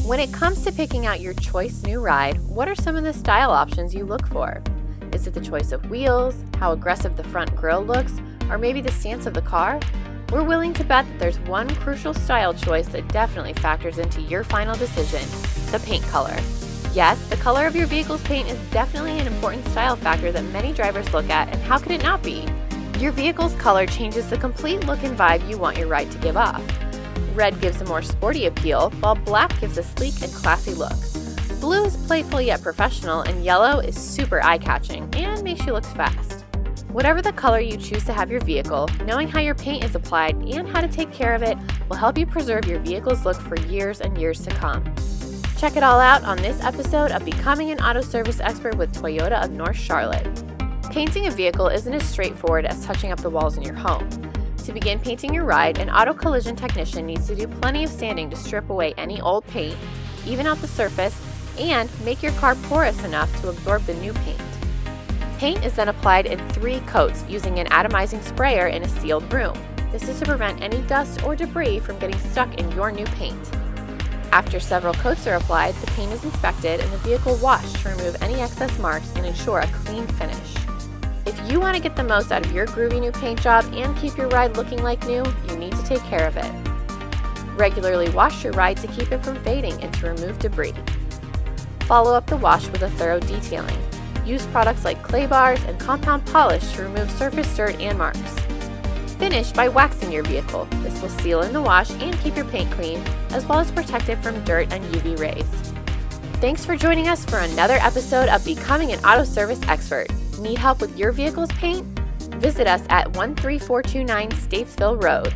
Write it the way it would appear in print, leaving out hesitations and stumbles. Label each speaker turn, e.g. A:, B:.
A: When it comes to picking out your choice new ride, what are some of the style options you look for? Is it the choice of wheels, how aggressive the front grille looks, or maybe the stance of the car? We're willing to bet that there's one crucial style choice that definitely factors into your final decision: the paint color. Yes, the color of your vehicle's paint is definitely an important style factor that many drivers look at, and how could it not be? Your vehicle's color changes the complete look and vibe you want your ride to give off. Red gives a more sporty appeal, while black gives a sleek and classy look. Blue is playful yet professional, and yellow is super eye-catching and makes you look fast. Whatever the color you choose to have your vehicle, knowing how your paint is applied and how to take care of it will help you preserve your vehicle's look for years and years to come. Check it all out on this episode of Becoming an Auto Service Expert with Toyota of North Charlotte. Painting a vehicle isn't as straightforward as touching up the walls in your home. To begin painting your ride, an auto collision technician needs to do plenty of sanding to strip away any old paint, even out the surface, and make your car porous enough to absorb the new paint. Paint is then applied in 3 coats using an atomizing sprayer in a sealed room. This is to prevent any dust or debris from getting stuck in your new paint. After several coats are applied, the paint is inspected and the vehicle washed to remove any excess marks and ensure a clean finish. If you want to get the most out of your groovy new paint job and keep your ride looking like new, you need to take care of it. Regularly wash your ride to keep it from fading and to remove debris. Follow up the wash with a thorough detailing. Use products like clay bars and compound polish to remove surface dirt and marks. Finish by waxing your vehicle. This will seal in the wash and keep your paint clean, as well as protect it from dirt and UV rays. Thanks for joining us for another episode of Becoming an Auto Service Expert. Need help with your vehicle's paint? Visit us at 13429 Statesville Road.